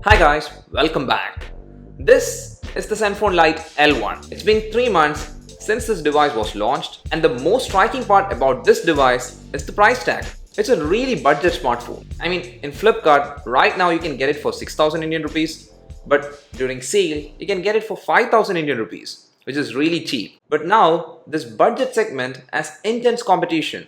Hi guys, welcome back. This is the Zenfone Lite L1. It's been 3 months since this device was launched, and the most striking part about this device is the price tag. It's a really budget smartphone. I mean, in Flipkart, right now you can get it for 6,000 Indian rupees, but during sale, you can get it for 5,000 Indian rupees, which is really cheap. But now, this budget segment has intense competition.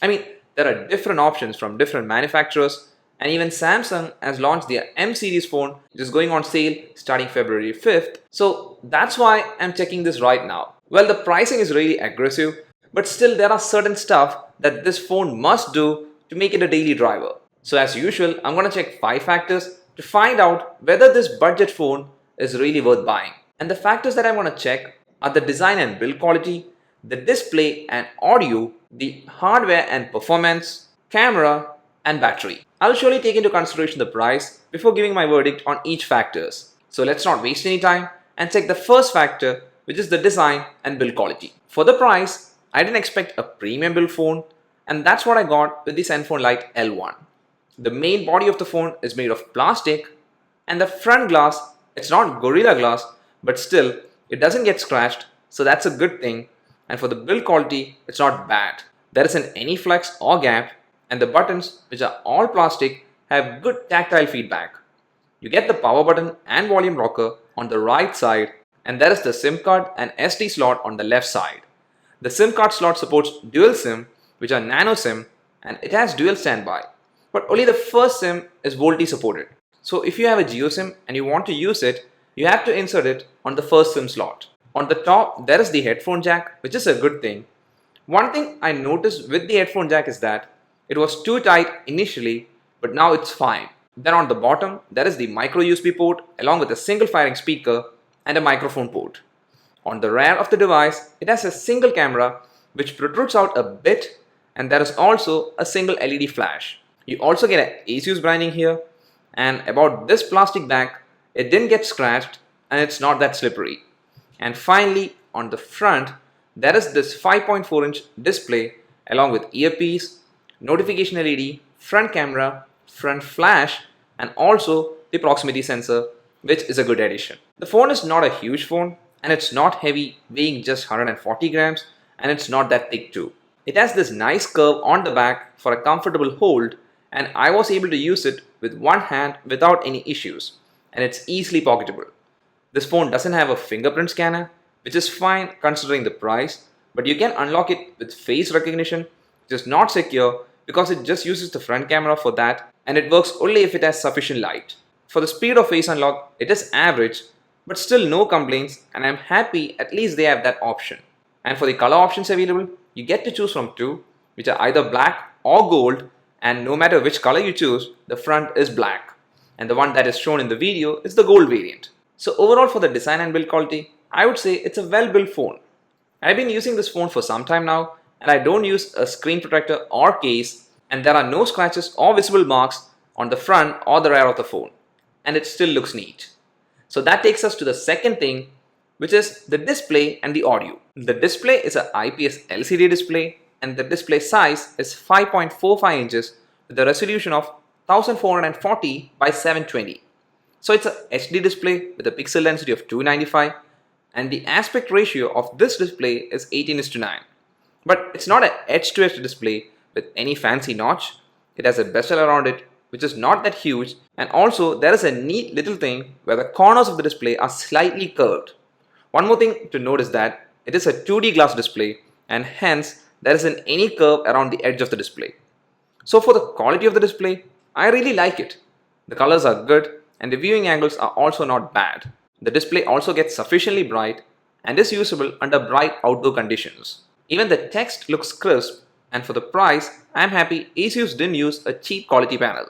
I mean, there are different options from different manufacturers, and even Samsung has launched their M series phone, which is going on sale starting February 5th. So that's why I'm checking this right now. Well, the pricing is really aggressive, but still there are certain stuff that this phone must do to make it a daily driver. So as usual, I'm gonna check 5 factors to find out whether this budget phone is really worth buying. And the factors that I want to check are the design and build quality, the display and audio, the hardware and performance, camera, and battery. I'll surely take into consideration the price before giving my verdict on each factors. So let's not waste any time and check the first factor, which is the design and build quality. For the price, I didn't expect a premium build phone, and that's what I got with the Zenfone Lite L1. The main body of the phone is made of plastic, and the front glass, it's not Gorilla Glass, but still, it doesn't get scratched, so that's a good thing. And for the build quality, it's not bad. There isn't any flex or gap, and the buttons, which are all plastic, have good tactile feedback. You get the power button and volume rocker on the right side, and there is the SIM card and SD slot on the left side. The SIM card slot supports dual SIM, which are nano SIM, and it has dual standby. But only the first SIM is VoLTE supported. So if you have a Jio SIM and you want to use it, you have to insert it on the first SIM slot. On the top, there is the headphone jack, which is a good thing. One thing I noticed with the headphone jack is that it was too tight initially, but now it's fine. Then on the bottom, there is the micro USB port along with a single firing speaker and a microphone port. On the rear of the device, it has a single camera which protrudes out a bit, and there is also a single LED flash. You also get an Asus branding here, and about this plastic back, it didn't get scratched and it's not that slippery. And finally, on the front, there is this 5.4-inch display along with earpiece, notification LED, front camera, front flash, and also the proximity sensor, which is a good addition. The phone is not a huge phone, and it's not heavy, weighing just 140 grams, and it's not that thick too. It has this nice curve on the back for a comfortable hold, and I was able to use it with one hand without any issues, and it's easily pocketable. This phone doesn't have a fingerprint scanner, which is fine considering the price, but you can unlock it with face recognition, which is not secure because it just uses the front camera for that, and it works only if it has sufficient light. For the speed of face unlock, it is average, but still no complaints, and I'm happy at least they have that option. And for the color options available, you get to choose from 2, which are either black or gold, and no matter which color you choose, the front is black. And the one that is shown in the video is the gold variant. So overall for the design and build quality, I would say it's a well-built phone. I've been using this phone for some time now, and I don't use a screen protector or case, and there are no scratches or visible marks on the front or the rear of the phone, and it still looks neat. So that takes us to the second thing, which is the display and the audio. The display is an IPS LCD display, and the display size is 5.45 inches with a resolution of 1440 by 720. So it's a HD display with a pixel density of 295, and the aspect ratio of this display is 18:9. But it's not an edge-to-edge display with any fancy notch. It has a bezel around it, which is not that huge, and also there is a neat little thing where the corners of the display are slightly curved. One more thing to note is that it is a 2D glass display, and hence there isn't any curve around the edge of the display. So for the quality of the display, I really like it. The colors are good, and the viewing angles are also not bad. The display also gets sufficiently bright and is usable under bright outdoor conditions. Even the text looks crisp, and for the price, I'm happy Asus didn't use a cheap quality panel.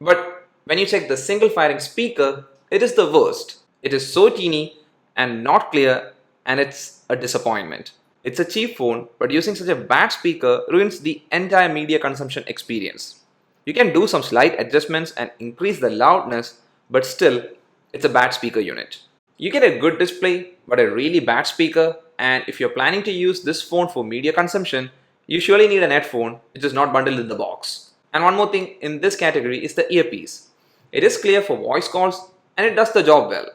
But when you check the single firing speaker, it is the worst. It is so teeny and not clear, and it's a disappointment. It's a cheap phone, but using such a bad speaker ruins the entire media consumption experience. You can do some slight adjustments and increase the loudness, but still, it's a bad speaker unit. You get a good display, but a really bad speaker, and if you're planning to use this phone for media consumption, you surely need an headphone which is not bundled in the box. And one more thing in this category is the earpiece. It is clear for voice calls, and it does the job well.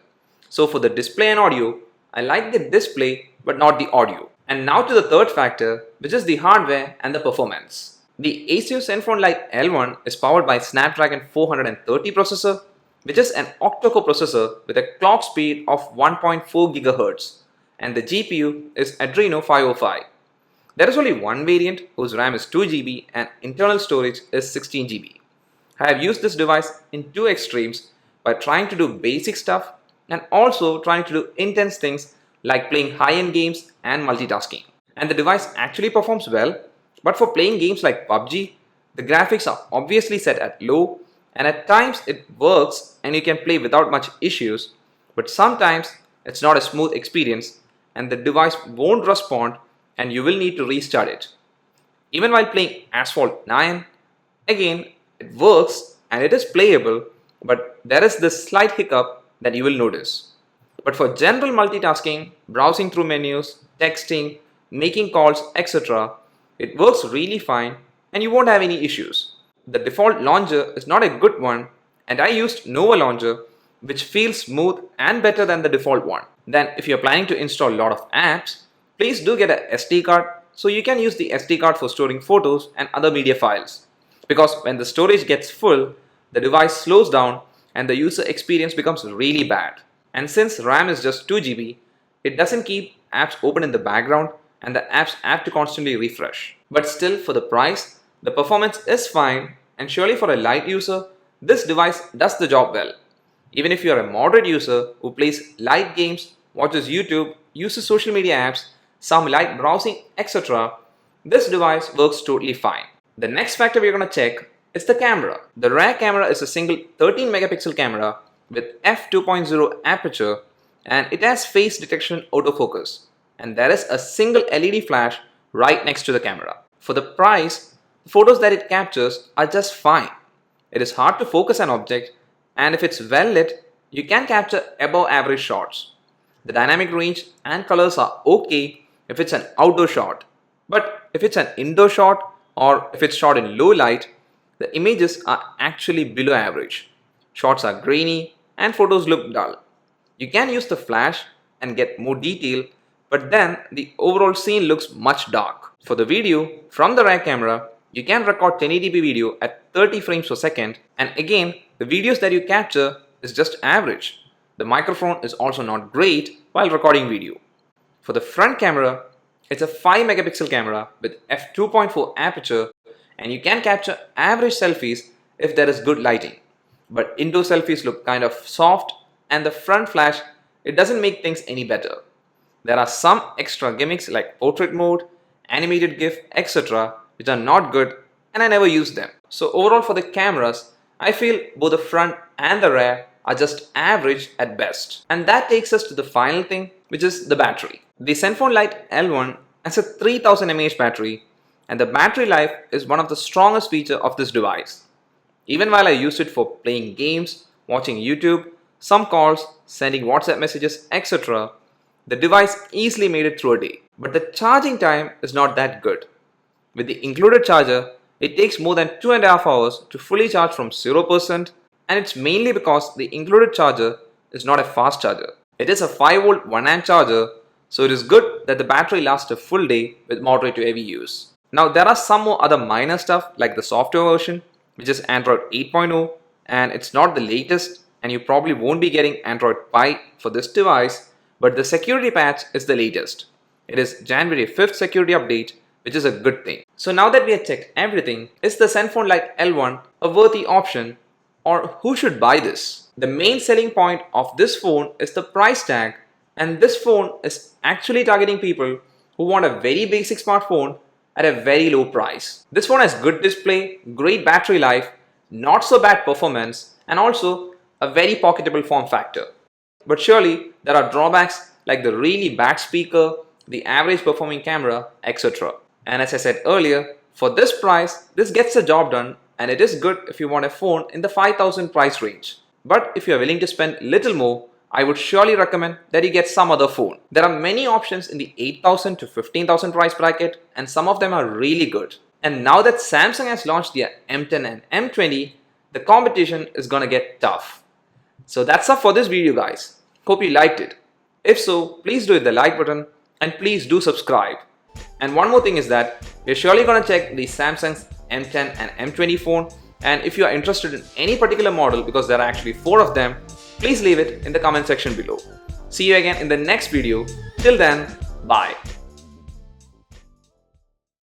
So for the display and audio, I like the display but not the audio. And now to the third factor, which is the hardware and the performance. The Asus Zenfone Lite L1 is powered by Snapdragon 430 processor, which is an octa-core processor with a clock speed of 1.4 GHz, and the GPU is Adreno 505. There is only one variant whose RAM is 2 GB and internal storage is 16 GB. I have used this device in two extremes by trying to do basic stuff and also trying to do intense things like playing high-end games and multitasking. And the device actually performs well, but for playing games like PUBG, the graphics are obviously set at low, and at times it works and you can play without much issues, but sometimes it's not a smooth experience and the device won't respond and you will need to restart it. Even while playing Asphalt 9, again, it works and it is playable, but there is this slight hiccup that you will notice. But for general multitasking, browsing through menus, texting, making calls, etc., it works really fine and you won't have any issues. The default launcher is not a good one, and I used Nova Launcher, which feels smooth and better than the default one. Then if you're planning to install a lot of apps, please do get a SD card so you can use the SD card for storing photos and other media files. Because when the storage gets full, the device slows down and the user experience becomes really bad. And since RAM is just 2 GB, it doesn't keep apps open in the background and the apps have to constantly refresh. But still, for the price, the performance is fine, and surely for a light user, this device does the job well. Even if you are a moderate user who plays light games, watches YouTube, uses social media apps, some light browsing, etc., this device works totally fine. The next factor we are going to check is the camera. The rear camera is a single 13 megapixel camera with f2.0 aperture, and it has face detection autofocus, and there is a single LED flash right next to the camera. For the price, the photos that it captures are just fine. It is hard to focus an object, and if it's well lit, you can capture above average shots. The dynamic range and colors are okay if it's an outdoor shot, but if it's an indoor shot or if it's shot in low light, the images are actually below average. Shots are grainy and photos look dull. You can use the flash and get more detail, but then the overall scene looks much dark. For the video, from the rear camera, you can record 1080p video at 30 frames per second, and again, the videos that you capture is just average. The microphone is also not great while recording video. For the front camera, it's a 5 megapixel camera with f2.4 aperture, and you can capture average selfies if there is good lighting. But indoor selfies look kind of soft, and the front flash, it doesn't make things any better. There are some extra gimmicks like portrait mode, animated GIF, etc., which are not good, and I never use them. So overall for the cameras, I feel both the front and the rear are just average at best. And that takes us to the final thing, which is the battery. The Zenfone Lite L1 has a 3000 mAh battery, and the battery life is one of the strongest features of this device. Even while I use it for playing games, watching YouTube, some calls, sending WhatsApp messages, etc., the device easily made it through a day. But the charging time is not that good. With the included charger, it takes more than 2.5 hours to fully charge from 0%, and it's mainly because the included charger is not a fast charger. It is a 5V 1A charger, so it is good that the battery lasts a full day with moderate to heavy use. Now there are some more other minor stuff like the software version, which is Android 8.0, and it's not the latest, and you probably won't be getting Android Pie for this device, but the security patch is the latest. It is January 5th security update, which is a good thing. So now that we have checked everything, is the Zenfone Lite L1 a worthy option, or who should buy this? The main selling point of this phone is the price tag, and this phone is actually targeting people who want a very basic smartphone at a very low price. This phone has good display, great battery life, not so bad performance, and also a very pocketable form factor. But surely there are drawbacks like the really bad speaker, the average performing camera, etc. And as I said earlier, for this price, this gets the job done, and it is good if you want a phone in the 5000 price range. But if you are willing to spend little more, I would surely recommend that you get some other phone. There are many options in the 8000 to 15000 price bracket, and some of them are really good. And now that Samsung has launched their M10 and M20, the competition is gonna get tough. So that's up for this video guys. Hope you liked it. If so, please do hit the like button and please do subscribe. And one more thing is that we're surely gonna check the Samsung's M10 and M20 phone, and if you are interested in any particular model, because there are actually 4 of them, please leave it in the comment section below. See you again in the next video. Till then, bye.